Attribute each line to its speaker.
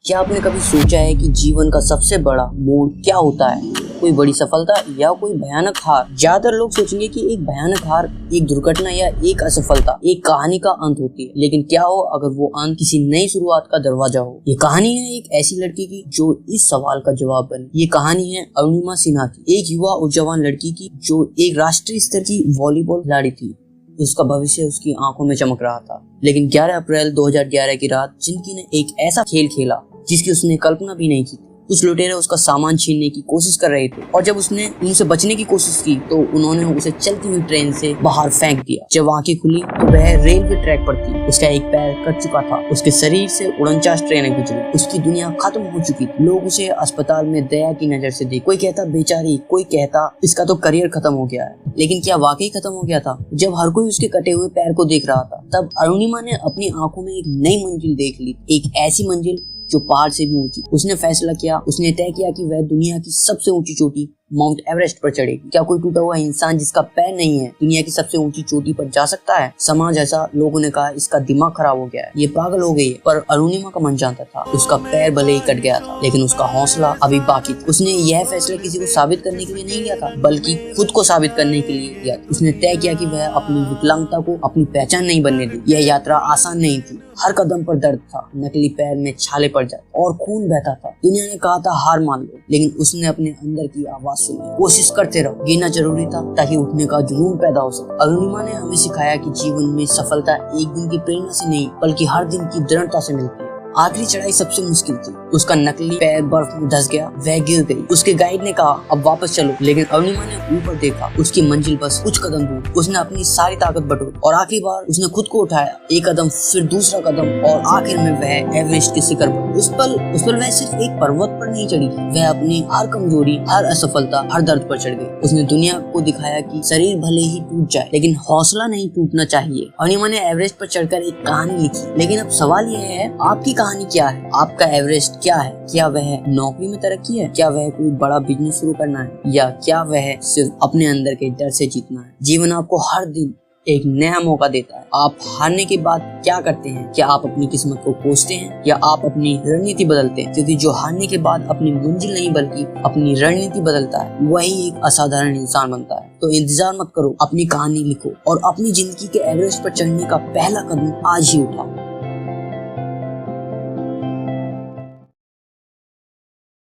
Speaker 1: क्या आपने कभी सोचा है कि जीवन का सबसे बड़ा मोड़ क्या होता है? कोई बड़ी सफलता या कोई भयानक हार? ज्यादातर लोग सोचेंगे कि एक भयानक हार, एक दुर्घटना या एक असफलता एक कहानी का अंत होती है। लेकिन क्या हो अगर वो अंत किसी नई शुरुआत का दरवाजा हो? ये कहानी है एक ऐसी लड़की की जो इस सवाल का जवाब बने। ये कहानी है अरुणिमा सिन्हा की, एक युवा और जवान लड़की की जो एक राष्ट्रीय स्तर की वॉलीबॉल खिलाड़ी थी। उसका भविष्य उसकी आंखों में चमक रहा था। लेकिन 11 अप्रैल 2011 की रात जिंदगी ने एक ऐसा खेल खेला जिसकी उसने कल्पना भी नहीं की थी। कुछ लुटेरे उसका सामान छीनने की कोशिश कर रहे थे और जब उसने उनसे बचने की कोशिश की तो उन्होंने उसे चलती हुई ट्रेन से बाहर फेंक दिया। जब आंखें खुली तो वह रेलवे ट्रैक पर थी। उसका एक पैर कट चुका था। उसके शरीर से 49 ट्रेनें गुजरी। उसकी दुनिया खत्म हो चुकी थी। लोग उसे अस्पताल में दया की नजर से देख, कोई कहता बेचारी, कोई कहता इसका तो करियर खत्म हो गया है। लेकिन क्या वाकई खत्म हो गया था? जब हर कोई उसके कटे हुए पैर को देख रहा था तब अरुणिमा ने अपनी आंखों में एक नई मंजिल देख ली, एक ऐसी मंजिल जो पहाड़ से भी ऊंची। उसने फैसला किया, उसने तय किया कि वह दुनिया की सबसे ऊंची चोटी माउंट एवरेस्ट पर चढ़ेगी। क्या कोई टूटा हुआ इंसान जिसका पैर नहीं है दुनिया की सबसे ऊंची चोटी पर जा सकता है? समाज ऐसा, लोगों ने कहा इसका दिमाग खराब हो गया है, ये पागल हो गई है। पर अरुणिमा का मन जानता था, उसका पैर भले ही कट गया था लेकिन उसका हौसला अभी बाकी था। उसने यह फैसला किसी को साबित करने के लिए नहीं लिया था बल्कि खुद को साबित करने के लिए लिया। उसने तय किया कि वह अपनी विकलांगता को अपनी पहचान नहीं बनने दी। यह यात्रा आसान नहीं थी। हर कदम पर दर्द था, नकली पैर में छाले पड़ जाते और खून बहता था। दुनिया ने कहा था हार मान लो, लेकिन उसने अपने अंदर की आवाज सुनी। कोशिश करते रहो, गिरना जरूरी था ताकि उठने का जुनून पैदा हो सके। अरुणिमा ने हमें सिखाया कि जीवन में सफलता एक दिन की प्रेरणा से नहीं बल्कि हर दिन की दृढ़ता से मिलती है। आखिरी चढ़ाई सबसे मुश्किल थी। उसका नकली पैर बर्फ में धंस गया, वह गिर गई। उसके गाइड ने कहा अब वापस चलो, लेकिन अरुणिमा ने ऊपर देखा, उसकी मंजिल बस कुछ कदम दूर। उसने अपनी सारी ताकत बटोरी और आखिरी बार उसने खुद को उठाया। एक कदम, फिर दूसरा कदम और आखिर में वह एवरेस्ट के शिखर पर। उस पल वह सिर्फ एक पर्वत पर नहीं चढ़ी, वह अपनी हर कमजोरी, हर असफलता, हर दर्द पर चढ़ गई। उसने दुनिया को दिखाया कि शरीर भले ही टूट जाए लेकिन हौसला नहीं टूटना चाहिए। अरुणिमा ने एवरेस्ट पर चढ़कर एक कहानी लिखी। लेकिन अब सवाल यह है, आपकी कहानी क्या है? आपका एवरेस्ट क्या है? क्या वह नौकरी में तरक्की है? क्या वह कोई बड़ा बिजनेस शुरू करना है? या क्या वह सिर्फ अपने अंदर के डर से जीतना है? जीवन आपको हर दिन एक नया मौका देता है। आप हारने के बाद क्या करते हैं? क्या आप अपनी किस्मत को कोसते हैं या आप अपनी रणनीति बदलते हैं? क्योंकि जो हारने के बाद अपनी मंजिल नहीं बल्कि अपनी रणनीति बदलता है वही एक असाधारण इंसान बनता है। तो इंतजार मत करो, अपनी कहानी लिखो और अपनी जिंदगी के एवरेस्ट पर चढ़ने का पहला कदम आज ही उठाओ।